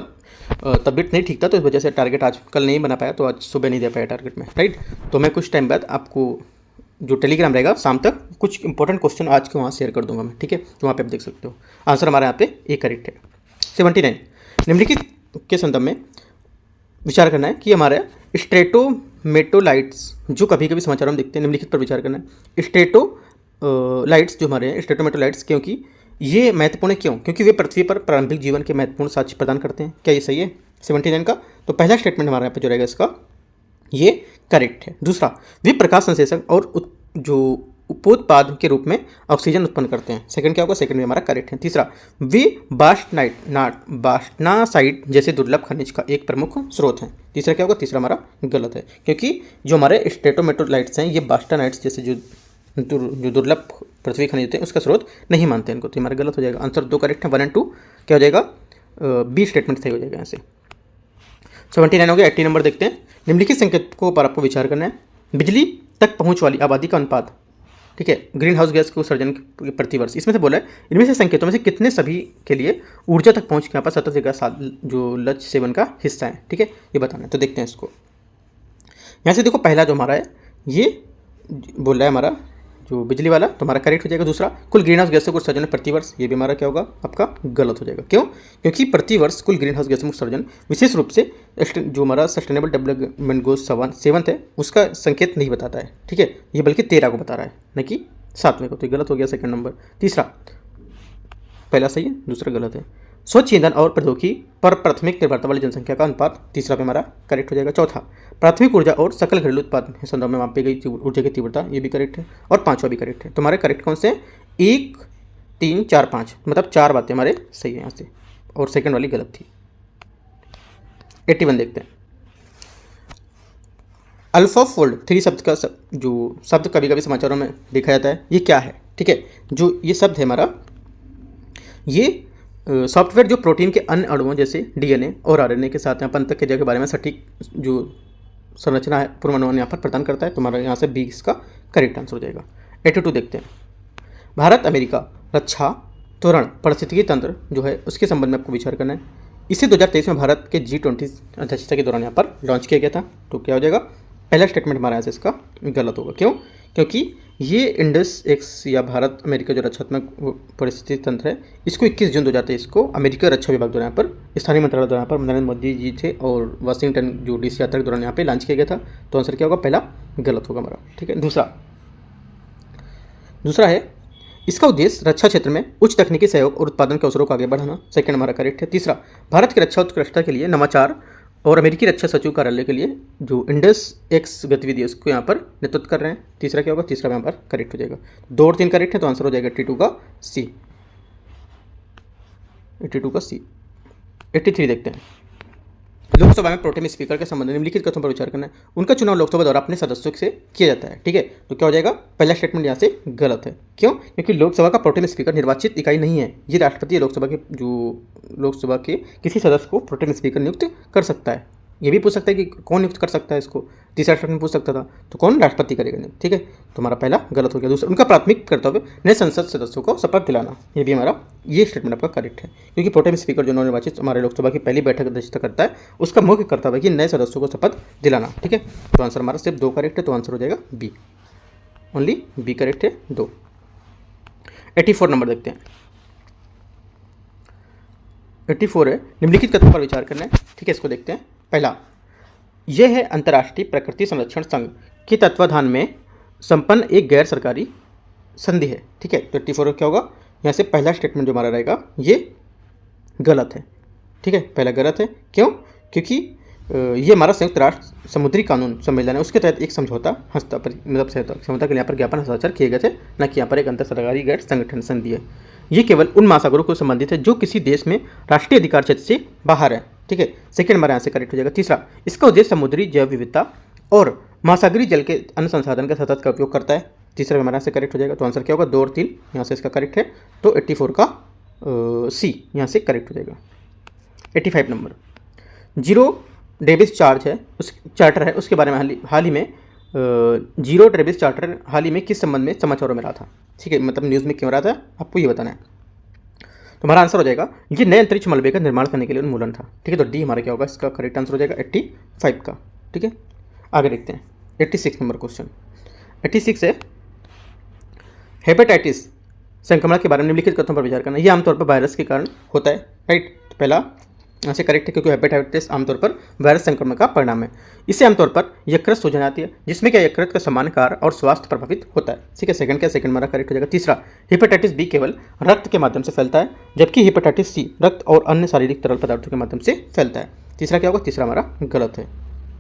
तबीयत नहीं ठीक था, तो इस वजह से टारगेट आज कल नहीं बना पाया, तो आज सुबह नहीं दे पाया टारगेट में, राइट। तो मैं कुछ टाइम बाद आपको जो टेलीग्राम रहेगा शाम तक कुछ इंपॉर्टेंट क्वेश्चन आज के वहाँ शेयर कर दूंगा मैं, ठीक है। तो वहाँ पे आप देख सकते हो। आंसर हमारे यहाँ पे ए करेक्ट है। 79 निम्नलिखित के संदर्भ में विचार करना है कि हमारे स्ट्रेटोमेटोलाइट्स जो कभी कभी समाचारों में दिखते हैं, निम्नलिखित पर विचार करना है। स्ट्रेटोलाइट्स जो हमारे हैं, स्ट्रेटोमेटोलाइट्स, क्योंकि ये महत्वपूर्ण है, क्यों? क्योंकि वे पृथ्वी पर प्रारंभिक जीवन के महत्वपूर्ण साक्ष्य प्रदान करते हैं। क्या ये सही है 79 का? तो पहला स्टेटमेंट हमारे यहाँ पे जो रहेगा इसका, ये करेक्ट है। दूसरा, वे प्रकाश संश्लेषक और जो उपोत्पाद के रूप में ऑक्सीजन उत्पन्न करते हैं। सेकंड क्या होगा? सेकंड में हमारा करेक्ट है। तीसरा, वे बास्टनासाइट जैसे दुर्लभ खनिज का एक प्रमुख स्रोत है। तीसरा क्या होगा? तीसरा हमारा गलत है, क्योंकि जो हमारे स्ट्रेटोमेटोलाइट्स हैं ये बास्टनाइट्स जैसे जो दुर्लभ पृथ्वी खनिज होते हैं उसका स्रोत नहीं मानते हैं इनको, तो हमारा गलत हो जाएगा। आंसर 2 करेक्ट है, 1 और 2 क्या हो जाएगा? बी स्टेटमेंट सही हो जाएगा यहाँ से। 79 हो गया। 80 नंबर देखते हैं। निम्नलिखित संकेतकों पर आपको विचार करना है। बिजली तक पहुंच वाली आबादी का अनुपात, ठीक है, ग्रीन हाउस गैस के उत्सर्जन प्रतिवर्ष, इसमें से बोला है इनमें से संकेतों में से कितने सभी के लिए ऊर्जा तक पहुंच के यहाँ पर 70 जो लक्ष्य सेवन का हिस्सा है, ठीक है, ये बताना है। तो देखते हैं इसको। यहाँ से देखो, पहला जो हमारा है ये बोल रहा है हमारा जो बिजली वाला, तो हमारा करेक्ट हो जाएगा। दूसरा, कुल ग्रीन हाउस गैसों को उत्सर्जन प्रतिवर्ष, ये भी हमारा क्या होगा? आपका गलत हो जाएगा। क्यों? क्योंकि प्रतिवर्ष कुल ग्रीन हाउस गैसों का उत्सर्जन विशेष रूप से जो हमारा सस्टेनेबल डेवलपमेंट गोल्स 7 है उसका संकेत नहीं बताता है, ठीक है, ये बल्कि 13 को बता रहा है, न कि 7वें को, तो गलत हो गया सेकंड नंबर। तीसरा, पहला सही है, दूसरा गलत है। स्वच्छ ईंधन और प्रौद्योगिकी पर प्राथमिक निर्भरता वाली जनसंख्या का अनुपात, तीसरा पे हमारा करेक्ट हो जाएगा। चौथा, प्राथमिक ऊर्जा और सकल घरेलू उत्पादन के संदर्भ में मापी गई ऊर्जा की तीव्रता, ये भी करेक्ट है। और पांचवा भी करेक्ट है। तो हमारे करेक्ट कौन से हैं? 1, 3, 4, 5, मतलब 4 बातें हमारे सही है यहाँ से, और सेकंड वाली गलत थी। 81 देखते हैं। अल्फा फोल्ड 3 शब्द का जो शब्द कभी कभी समाचारों में देखा जाता है, ये क्या है? ठीक है, जो ये शब्द है हमारा, ये सॉफ्टवेयर जो प्रोटीन के अन्य अणुओं जैसे डीएनए और आरएनए के साथ यहाँ पर अंतर क्रिया के बारे में सटीक जो संरचना है पूर्वानुमान यहाँ पर प्रदान करता है। तो हमारा यहाँ से बी इसका करेक्ट आंसर हो जाएगा। 82 देखते हैं। भारत अमेरिका रक्षा त्वरण पारिस्थितिकी तंत्र जो है उसके संबंध में आपको विचार करना है। इसे 2023 में भारत के G20 अध्यक्षता के दौरान यहाँ पर लॉन्च किया गया था। तो क्या हो जाएगा? पहला स्टेटमेंट हमारा यहाँ से इसका गलत होगा। क्यों? क्योंकि ये इंडस एक्स या भारत अमेरिका जो रक्षात्मक परिस्थिति तंत्र है, इसको 21 जून 2023 को अमेरिका रक्षा विभाग द्वारा यहाँ पर स्थानीय मंत्रालय द्वारा यहाँ पर नरेंद्र मोदी जी थे और वाशिंगटन जो DC यात्रा के दौरान यहाँ पे लॉन्च किया गया था। तो आंसर क्या होगा? पहला गलत होगा हमारा, ठीक है। दूसरा है, इसका उद्देश्य रक्षा क्षेत्र में उच्च तकनीकी सहयोग और उत्पादन के अवसरों को आगे बढ़ाना, सेकंड हमारा करेक्ट है। तीसरा, भारत की रक्षा उत्कृष्टता के लिए नवाचार और अमेरिकी रक्षा सचिव कार्यालय के लिए जो इंडस एक्स गतिविधि है उसको यहाँ पर नेतृत्व कर रहे हैं। तीसरा क्या होगा? तीसरा यहाँ पर करेक्ट हो जाएगा। 2 और 3 करेक्ट है, तो आंसर हो जाएगा 82 का सी। 82 का सी। 83 देखते हैं। लोकसभा में प्रोटेम स्पीकर के संबंध में निम्नलिखित कथनों पर विचार करना है। उनका चुनाव लोकसभा द्वारा अपने सदस्यों से किया जाता है, ठीक है। तो क्या हो जाएगा? पहला स्टेटमेंट यहाँ से गलत है। क्यों? क्योंकि लोकसभा का प्रोटेम स्पीकर निर्वाचित इकाई नहीं है। ये राष्ट्रपति लोकसभा के किसी सदस्य को प्रोटेम स्पीकर नियुक्त कर सकता है। ये भी पूछ सकता है कि कौन नियुक्त कर सकता है इसको, तीसरा स्टेटमेंट पूछ सकता था, तो कौन? राष्ट्रपति करेगा नियुक्त, ठीक है। तो हमारा पहला गलत हो गया। दूसरा, उनका प्राथमिक कर्तव्य नए संसद सदस्यों को शपथ दिलाना, ये भी हमारा ये स्टेटमेंट आपका करेक्ट है। क्योंकि प्रोटेम स्पीकर जो नवनिर्वाचित हमारे लोकसभा की पहली बैठक अध्यक्षता करता है, उसका मुख्य कर्तव्य है कि नए सदस्यों को शपथ दिलाना, ठीक है। तो आंसर हमारा सिर्फ 2 करेक्ट है, तो आंसर हो जाएगा बी, ओनली बी करेक्ट है, 2। 84 नंबर देखते हैं। 84 है, निम्नलिखित कथनों पर विचार करना है, ठीक है। इसको देखते हैं। पहला, यह है अंतर्राष्ट्रीय प्रकृति संरक्षण संघ के तत्वाधान में संपन्न एक गैर सरकारी संधि है, ठीक है। तो 84 क्या होगा? यहाँ से पहला स्टेटमेंट जो हमारा रहेगा ये गलत है, ठीक है, पहला गलत है। क्यों? क्योंकि ये हमारा संयुक्त राष्ट्र समुद्री कानून सम्मेलन है, उसके तहत एक समझौता मतलब समझौता के लिए यहाँ पर ज्ञापन हस्ताक्षर किए गए थे, न कि यहाँ पर एक अंतर सरकारी गैर संगठन संधि है। ये केवल उन महासागरों को संबंधित है जो किसी देश में राष्ट्रीय अधिकार क्षेत्र से बाहर है। ठीक है, सेकेंड हमारे यहाँ से करेक्ट हो जाएगा। तीसरा, इसका उद्देश्य समुद्री जैव विविधता और महासागरीय जल के अन्य संसाधन का सतत का उपयोग करता है। तीसरा हमारे यहाँ से करेक्ट हो जाएगा। तो आंसर क्या होगा? 2 और 3 यहाँ से इसका करेक्ट है। तो 84 का सी यहाँ से करेक्ट हो जाएगा। 85 नंबर, जीरो डेविस चार्ज है, उस चार्टर है, उसके बारे में हाल ही में जीरो डेविस चार्टर हाल ही में किस संबंध में समाचारों में रहा था? ठीक है, मतलब न्यूज़ में क्यों रहा था आपको ये बताना है। तो हमारा आंसर हो जाएगा ये नए अंतरिक्ष मलबे का निर्माण करने के लिए उन्मूलन था। ठीक है, तो डी हमारा क्या होगा? इसका करेक्ट आंसर हो जाएगा 85 का। ठीक है, आगे देखते हैं 86 नंबर क्वेश्चन। 86 है हेपेटाइटिस संक्रमण के बारे में निम्नलिखित कथनों पर विचार करना। ये आमतौर पर वायरस के कारण होता है, राइट। तो पहला यहाँ से करेक्ट है, क्योंकि हेपेटाइटिस आमतौर पर वायरस संक्रमण का परिणाम है। इससे आमतौर पर यकृत सूजन आती है, जिसमें क्या यकृत का सामान्य कार्य और स्वास्थ्य प्रभावित होता है। ठीक है, सेकंड हमारा करेक्ट हो जाएगा। तीसरा, हेपेटाइटिस बी केवल रक्त के माध्यम से फैलता है, जबकि हेपेटाइटिस सी रक्त और अन्य शारीरिक तरल पदार्थों के माध्यम से फैलता है। तीसरा क्या होगा? तीसरा हमारा गलत है।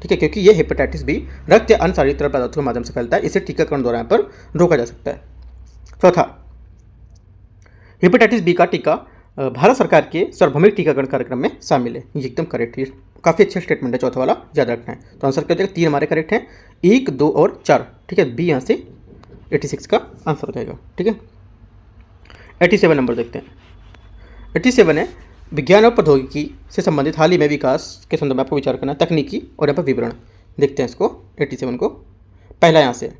ठीक है, क्योंकि ये हेपेटाइटिस बी रक्त या अन्य शारीरिक तरल पदार्थों के माध्यम से फैलता है, इसे टीकाकरण द्वारा यहाँ पर रोका जा सकता है। चौथा, हेपेटाइटिस बी का टीका भारत सरकार के सार्वभौमिक टीकाकरण कार्यक्रम में शामिल है। ये एकदम करेक्ट है, काफ़ी अच्छा स्टेटमेंट है, चौथा वाला याद रखना है। तो आंसर क्या हो जाएगा? 3 हमारे करेक्ट हैं, 1, 2 और 4। ठीक है, बी यहाँ से 86 का आंसर हो जाएगा। ठीक है, 87 नंबर देखते हैं। 87 है विज्ञान और प्रौद्योगिकी से संबंधित हाल ही में विकास के संदर्भ में आपको विचार करना है, तकनीकी और यहाँ पर विवरण। देखते हैं इसको 87 को। पहला यहाँ से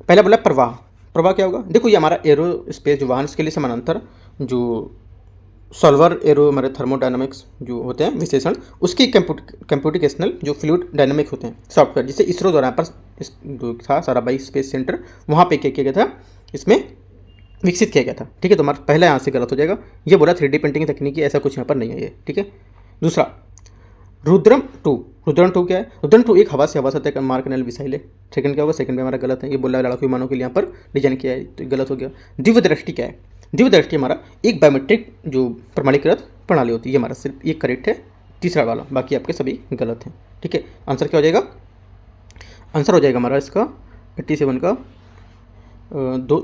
पहला बोला प्रवाह। प्रवाह क्या होगा? देखो, ये हमारा एरो स्पेस जो वाहन, उसके लिए समानांतर जो सॉल्वर एरो हमारे थर्मोडायनामिक्स जो होते हैं विशेषण, उसकी कंप्यूटेशनल जो फ्लूइड डायनामिक होते हैं सॉफ्टवेयर, जिसे इसरो द्वारा पर जो था साराभाई स्पेस सेंटर, वहाँ पे क्या किया गया था, इसमें विकसित किया गया था। ठीक है, तो हमारा पहला यहाँ से गलत हो जाएगा। ये बोला 3D प्रिंटिंग तकनीकी, ऐसा कुछ यहाँ पर नहीं है ये। ठीक है, दूसरा रुद्रम 2 क्या है? रुद्रम 2 एक हवा से हवा सतह मार करने वाली मिसाइल है। सेकंड क्या होगा? सेकंड में हमारा गलत है, ये बोला लड़ाकू विमानों के लिए यहाँ पर डिजाइन किया है, तो गलत हो गया। दिव्य दृष्टि क्या है? दिव्य दृष्टि हमारा एक बायोमेट्रिक जो प्रमाणीकृत प्रणाली होती है, ये हमारा सिर्फ एक करेक्ट है, तीसरा वाला, बाकी आपके सभी गलत हैं। ठीक है, आंसर क्या हो जाएगा? आंसर हो जाएगा हमारा इसका 87 का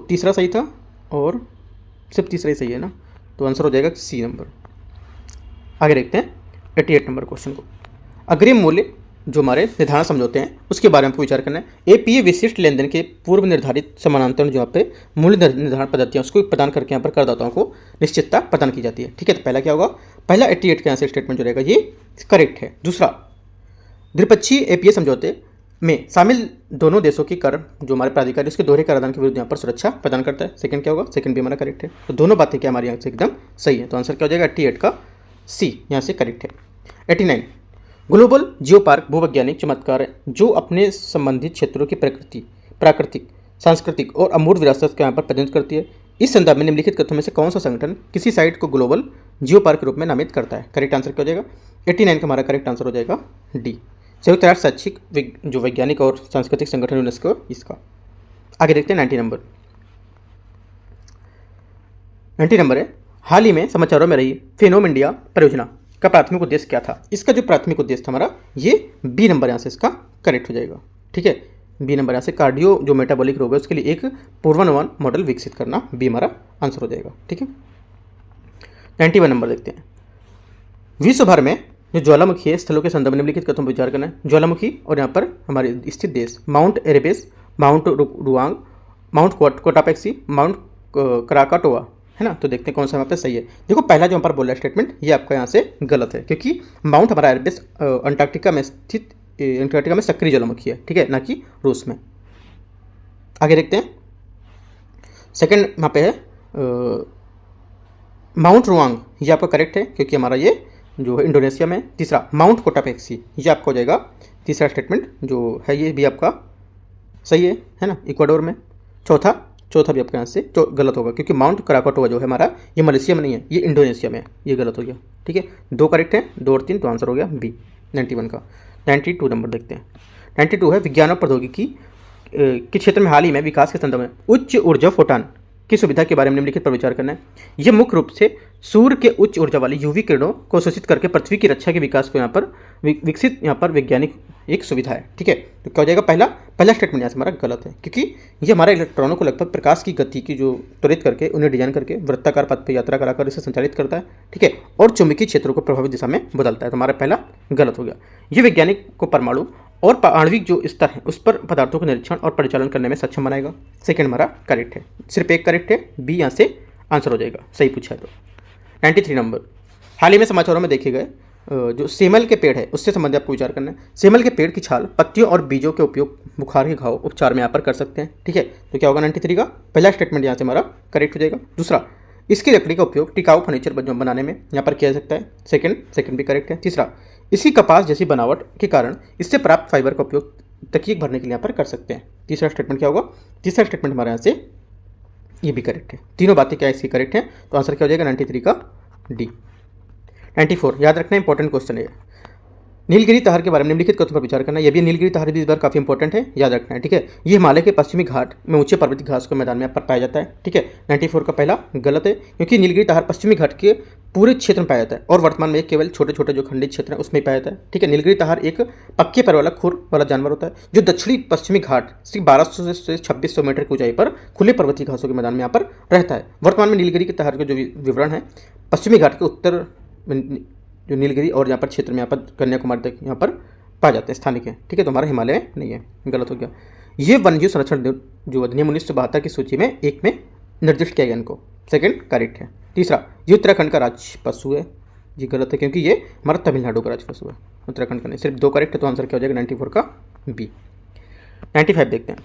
तीसरा सही था और सिर्फ तीसरा ही सही है ना, तो आंसर हो जाएगा सी नंबर। आगे देखते हैं 88 नंबर क्वेश्चन को। अग्रिम मूल्य जो हमारे निर्धारण समझौते हैं उसके बारे में आपको विचार करना है। एपीए विशिष्ट लेनदेन के पूर्व निर्धारित समानांतर जो यहाँ पे मूल्य निर्धारण पद्धतियाँ उसको प्रदान करके यहाँ पर करदाताओं को निश्चितता प्रदान की जाती है। ठीक है, तो पहला क्या होगा? पहला 88 का यहाँ से स्टेटमेंट जो रहेगा ये करेक्ट है। दूसरा, द्विपक्षीय एपीए समझौते में शामिल दोनों देशों की कर जो हमारे प्राधिकारी उसके दोहरे कराधान के विरुद्ध यहाँ पर सुरक्षा प्रदान करता है। सेकंड क्या होगा? सेकंड भी हमारा करेक्ट है। तो दोनों बातें क्या हमारे यहाँ से एकदम सही है, तो आंसर क्या हो जाएगा? 88 का सी यहाँ से करेक्ट है। 89, ग्लोबल जियो पार्क भूवैज्ञानिक चमत्कार है जो अपने संबंधित क्षेत्रों की प्राकृतिक, सांस्कृतिक और अमूर्त विरासत को यहाँ पर प्रतिनिधित्व करती है। इस संदर्भ में निम्नलिखित कथनों में से कौन सा संगठन किसी साइट को ग्लोबल जियो पार्क के रूप में नामित करता है? करेक्ट आंसर क्या हो जाएगा? 89 का हमारा करेक्ट आंसर हो जाएगा डी, संयुक्त राष्ट्र शैक्षिक जो वैज्ञानिक और सांस्कृतिक संगठन यूनेस्को इसका। आगे देखते हैं 90 नंबर। 90 नंबर है हाल ही में समाचारों में रही फेनोम इंडिया परियोजना का प्राथमिक उद्देश्य क्या था? इसका जो प्राथमिक उद्देश्य था हमारा ये बी नंबर यहाँ से इसका करेक्ट हो जाएगा। ठीक है, बी नंबर यहाँ से कार्डियो जो मेटाबॉलिक रोग है उसके लिए एक पूर्वानुमान मॉडल विकसित करना, बी हमारा आंसर हो जाएगा। ठीक है, 91 नंबर देखते हैं। विश्व भर में जो ज्वालामुखी स्थलों के संदर्भ में निम्नलिखित कथनों पर विचार करना है। ज्वालामुखी और यहाँ पर हमारे स्थित देश Mount Erebus, Mount Ruang, Mount Cotopaxi, Mount Krakatoa है ना, तो देखते हैं कौन सा यहाँ पे सही है। देखो, पहला जो यहाँ पर बोला है स्टेटमेंट ये आपका यहाँ से गलत है, क्योंकि माउंट हमारा एरेबस अंटार्कटिका में स्थित अंटार्कटिका में सक्रिय ज्वालामुखी है। ठीक है, ना कि रूस में। आगे देखते हैं, सेकंड यहाँ पे है माउंट रुआंग, ये आपका करेक्ट है क्योंकि हमारा ये जो है इंडोनेशिया में। तीसरा माउंट कोटापेक्सी, ये आपका हो जाएगा तीसरा स्टेटमेंट जो है, ये भी आपका सही है ना, इक्वाडोर में। चौथा भी आपके यहाँ से गलत होगा क्योंकि माउंट क्राकाटोआ जो है हमारा ये मलेशिया में नहीं है, ये इंडोनेशिया में है, ये गलत हो गया। ठीक है, 2 करेक्ट है, 2 और 3, तो आंसर हो गया बी 91 का। 92 नंबर देखते हैं। 92 है विज्ञान और प्रौद्योगिकी के क्षेत्र में हाल ही में विकास के संदर्भ में उच्च ऊर्जा फोटान की सुविधा के बारे में निम्नलिखित पर विचार करना है। यह मुख्य रूप से सूर्य के उच्च ऊर्जा वाली यूवी किरणों को शोषित करके पृथ्वी की रक्षा के विकास को यहाँ पर विकसित यहाँ पर वैज्ञानिक एक सुविधा है। ठीक है, तो क्या हो जाएगा, पहला स्टेटमेंट यहाँ से हमारा गलत है, क्योंकि ये हमारे इलेक्ट्रॉनों को लगभग प्रकाश की गति की जो त्वरित करके उन्हें डिजाइन करके वृत्ताकार पथ पर यात्रा कराकर इसे संचालित करता है। ठीक है, और चुंबकीय क्षेत्रों को प्रभावित दिशा में बदलता है। तो हमारा पहला गलत हो गया। ये वैज्ञानिक को परमाणु और आणविक जो स्तर है उस पर पदार्थों का निरीक्षण और परिचालन करने में सक्षम बनाएगा। सेकंड हमारा करेक्ट है, सिर्फ एक करेक्ट है, बी यहाँ से आंसर हो जाएगा, सही पूछा है। तो 93 नंबर, हाल ही में समाचारों में देखे गए जो सेमल के पेड़ है उससे संबंधित आपको विचार करना है। सेमल के पेड़ की छाल, पत्तियों और बीजों के उपयोग बुखार के घाव उपचार में यहाँ पर कर सकते हैं। ठीक है, तो क्या होगा 93 का पहला स्टेटमेंट यहाँ से हमारा करेक्ट हो जाएगा। दूसरा, इसकी लकड़ी का उपयोग टिकाऊ फर्नीचर बनाने में यहाँ पर किया जा सकता है। सेकंड भी करेक्ट है। तीसरा, इसकी कपास जैसी बनावट के कारण इससे प्राप्त फाइबर का उपयोग तकिए भरने के लिए यहाँ पर कर सकते हैं। तीसरा स्टेटमेंट क्या होगा, तीसरा स्टेटमेंट हमारे यहाँ से ये भी करेक्ट है। तीनों बातें क्या इसकी करेक्ट है, तो आंसर क्या हो जाएगा 93 का डी। 94, याद रखना इंपॉर्टेंट क्वेश्चन है। नीलगिरी तहर के बारे में निम्नलिखित कथनों पर विचार करना है। यह भी नीलगिरी तहर भी इस बार काफी इंपॉर्टेंट है, याद रखना है। ठीक है, ये हिमालय के पश्चिमी घाट में ऊंचे पर्वतीय घास के मैदान में यहाँ पर पाया जाता है। ठीक है, 94 का पहला गलत है, क्योंकि नीलगिरी तहर पश्चिमी घाट के पूरे क्षेत्र में पाया जाता है और वर्तमान में केवल छोटे छोटे जो खंडित क्षेत्र है उसमें पाया जाता है। ठीक है, नीलगिरी तहर एक पक्के पर वाला खुर वाला जानवर होता है जो दक्षिणी पश्चिमी घाट से 1200 से 2600 मीटर की ऊंचाई पर खुले पर्वतीय घासों के मैदान में यहाँ पर रहता है। वर्तमान में नीलगिरी के तहर के जो विवरण है पश्चिमी घाट के उत्तर जो नीलगिरी और यहाँ पर क्षेत्र में यहाँ पर कन्याकुमारी तक यहाँ पर पाए जाते हैं, स्थानिक है। ठीक है, तो हमारा हिमालय नहीं है, गलत हो गया। ये वन्यजीव संरक्षण जो अधिनियम 1972 की सूची में एक में निर्दिष्ट किया गया इनको, सेकंड करेक्ट है। तीसरा, ये उत्तराखंड का राज्य पशु है, ये गलत है, क्योंकि ये हमारा तमिलनाडु का राज्य पशु है, उत्तराखंड का नहीं। सिर्फ दो करेक्ट है, तो आंसर क्या हो जाएगा 94 का बी। 95 देखते हैं,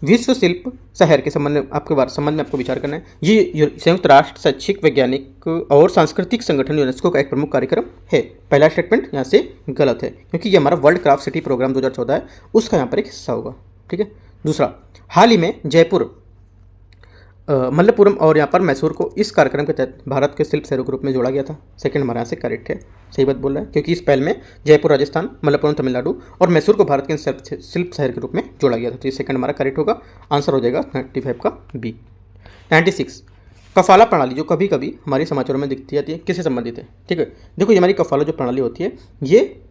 विश्व शिल्प शहर के संबंध में आपको विचार करना है। ये संयुक्त राष्ट्र शैक्षिक, वैज्ञानिक और सांस्कृतिक संगठन यूनेस्को का एक प्रमुख कार्यक्रम है। पहला स्टेटमेंट यहाँ से गलत है, क्योंकि ये हमारा वर्ल्ड क्राफ्ट सिटी प्रोग्राम 2014 है, उसका यहाँ पर एक हिस्सा होगा। ठीक है, दूसरा, हाल ही में जयपुर, मल्लपुरम और यहाँ पर मैसूर को इस कार्यक्रम के तहत भारत के शिल्प शहरों के रूप में जोड़ा गया था। सेकंड हमारे यहाँ से करेक्ट है, सही बात बोल रहा है, क्योंकि इस पहल में जयपुर राजस्थान, मल्लपुरम तमिलनाडु और मैसूर को भारत के शिल्प शहर के रूप में जोड़ा गया था। तो ये सेकंड हमारा करेक्ट होगा, आंसर हो जाएगा 95 का बी। 96, कफाला प्रणाली जो कभी कभी हमारे समाचारों में दिखती जाती है, किससे संबंधित है। ठीक है, देखो ये हमारी कफाला जो प्रणाली होती है ये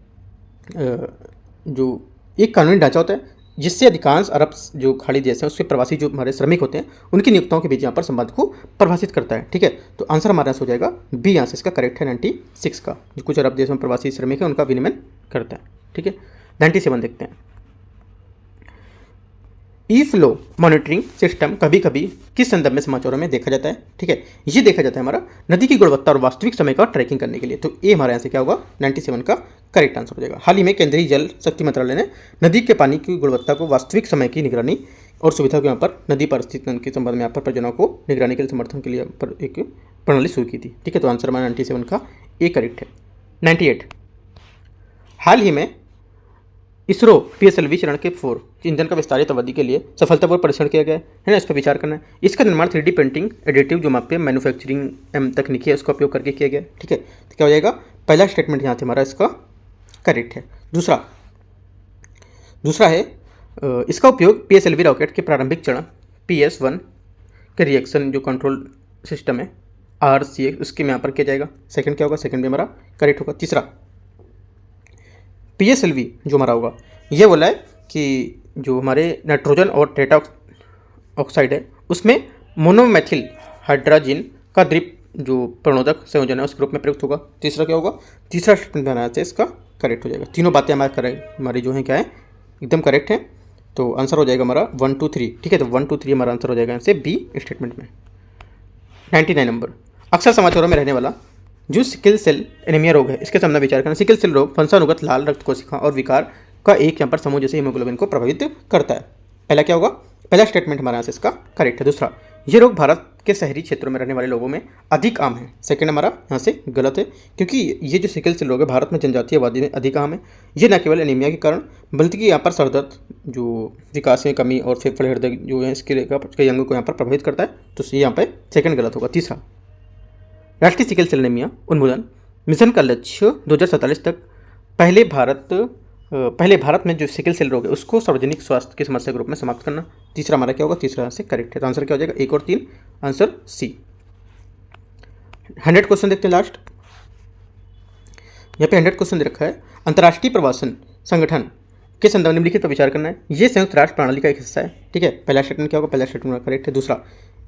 जो एक कानूनी ढांचा होता है जिससे अधिकांश अरब जो खाड़ी देश हैं उसके प्रवासी जो हमारे श्रमिक होते हैं उनकी नियोक्ताओं के बीच यहाँ पर संबंध को परिभाषित करता है। ठीक है, तो आंसर हमारे यहाँ हो जाएगा बी, यहाँ से इसका करेक्ट है 96 का, जो कुछ अरब देशों में प्रवासी श्रमिक है उनका विनिमय करता है। ठीक है, 97 देखते हैं, ई फ्लो मॉनिटरिंग सिस्टम कभी कभी किस संदर्भ में समाचारों में देखा जाता है। ठीक है, ये देखा जाता है हमारा नदी की गुणवत्ता और वास्तविक समय का ट्रैकिंग करने के लिए। तो ये हमारे यहाँ से क्या होगा 97 का करेक्ट आंसर हो जाएगा। हाल ही में केंद्रीय जल शक्ति मंत्रालय ने नदी के पानी की गुणवत्ता को वास्तविक समय की निगरानी और सुविधा को यहाँ पर नदी पारिस्थितिकी के संबंध में यहाँ पर परियोजनाओं को निगरानी के लिए समर्थन के लिए पर एक प्रणाली शुरू की थी। ठीक है, तो आंसर हमारा 97 का ए करेक्ट है। 98, हाल ही में इसरो PSLV चरण के 4 ईंधन का विस्तारित अवधि के लिए सफलतापूर्वक परीक्षण किया गया है ना, इस पर विचार करना है। इसका निर्माण 3D प्रिंटिंग, एडिटिव जो मापे मैन्युफैक्चरिंग तकनीकी है उसका उपयोग करके किया गया। ठीक है, तो क्या हो जाएगा, पहला स्टेटमेंट यहाँ से हमारा इसका करेक्ट है। दूसरा है इसका उपयोग PSLV रॉकेट के प्रारंभिक चरण PS1 के रिएक्शन जो कंट्रोल सिस्टम है RCX उसके में यहाँ पर किया जाएगा। सेकंड क्या होगा, सेकंड भी हमारा करेक्ट होगा। तीसरा, PSLV जो हमारा होगा ये बोला है कि जो हमारे नाइट्रोजन और टेट्रा ऑक्साइड है उसमें मोनोमेथिल हाइड्रोजन का द्वीप जो प्रणोदक संयोजन है उसके रूप में प्रयुक्त होगा। तीसरा क्या होगा, तीसरा स्टेटमेंट बनाना है इसका करेक्ट हो जाएगा। तीनों बातें हमारी जो हैं क्या है एकदम करेक्ट है, तो आंसर हो जाएगा हमारा 1 2 3। ठीक है, तो 1 2 3 हमारा आंसर हो जाएगा यहाँ से बी स्टेटमेंट में। 99 नंबर, अक्सर समाचारों में रहने वाला जो सिकल सेल एनीमिया रोग है इसके सामने विचार करना। सिकल सेल रोग वंशानुगत लाल रक्त कोशिका और विकार का एक यहाँ पर समूह जैसे हीमोग्लोबिन को प्रभावित करता है। पहला क्या होगा, पहला स्टेटमेंट हमारे यहाँ से इसका करेक्ट है। दूसरा, ये रोग भारत के शहरी क्षेत्रों में रहने वाले लोगों में अधिक आम है। सेकंड हमारा यहाँ से गलत है, क्योंकि ये जो सिकल सेल रोग है भारत में जनजातीय आबादी में अधिक आम है। ये न केवल एनीमिया के कारण बल्कि यहाँ पर सरदर्द जो विकास में कमी और फेफड़े हृदय जो है इसके कई अंगों को यहाँ पर प्रभावित करता है, तो यहाँ पर सेकंड गलत होगा। तीसरा, राष्ट्रीय सिकल सेल एनीमिया उन्मूलन मिशन का लक्ष्य 2047 तक पहले भारत पहले भारत में जो सिकल सेल रोग है उसको सार्वजनिक स्वास्थ्य की समस्या के रूप में समाप्त करना। तीसरा हमारा क्या होगा, तीसरा से करेक्ट है, तो आंसर क्या हो जाएगा 1 और 3, आंसर सी। 100 क्वेश्चन देखते हैं लास्ट। यहाँ पे 100 क्वेश्चन दे रखा है, अंतर्राष्ट्रीय प्रवासन संगठन के संदर्भ में निम्नलिखित पर विचार करना है। ये संयुक्त राष्ट्र प्रणाली का एक हिस्सा है, ठीक है। पहला स्टेटमेंट क्या होगा, पहला स्टेटमेंट करेक्ट है। दूसरा,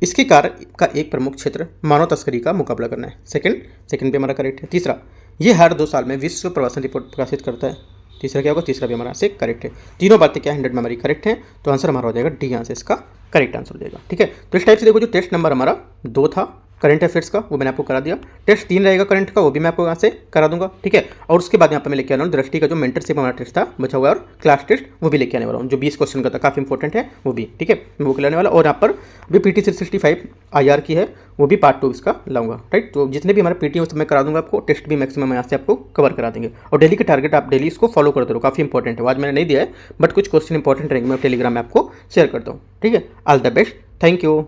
इसके कार्य का एक प्रमुख क्षेत्र मानव तस्करी का मुकाबला करना है, सेकंड भी हमारा करेक्ट है। तीसरा, ये हर 2 साल में विश्व प्रवासन रिपोर्ट प्रकाशित करता है, तीसरा क्या होगा, तीसरा भी हमारा से करेक्ट है। तीनों बातें क्या 100 में हमारी करेक्ट है, तो आंसर हमारा हो जाएगा डी, आंसर इसका करेक्ट आंसर हो जाएगा, ठीक है। तो इस टाइप से देखो, जो टेस्ट नंबर हमारा 2 था करंट अफेयर्स का, वो मैंने आपको करा दिया। टेस्ट 3 रहेगा करंट का, वो भी मैं आपको यहाँ से करा दूंगा, ठीक है। और उसके बाद यहाँ पे मैं लेके आ रहा हूँ दृष्टि का जो मेंटरशिप हमारा टेस्ट था बचा हुआ है, और क्लास टेस्ट वो भी लेके आने वाला हूँ, जो 20 क्वेश्चन का था, काफी इंपॉर्टेंट है वो भी, ठीक है, वो लाने वाला। और यहाँ पर भी PT 365 IR की है, वो भी पार्ट 2 इसका लाऊंगा, राइट। तो जितने भी हमारे PT है उस मैं करा दूंगा आपको, टेस्ट भी मैक्सिमम यहाँ से आपको कवर करा देंगे। और डेली के टारगेट आप डेली इसको फॉलो करते रहो, काफी इंपॉर्टेंट है। आज मैंने नहीं दिया है बट कुछ क्वेश्चन इंपॉर्टेंट रहेंगे, मैं टेलीग्राम में आपको शेयर करता हूँ, ठीक है। All the best, thank you.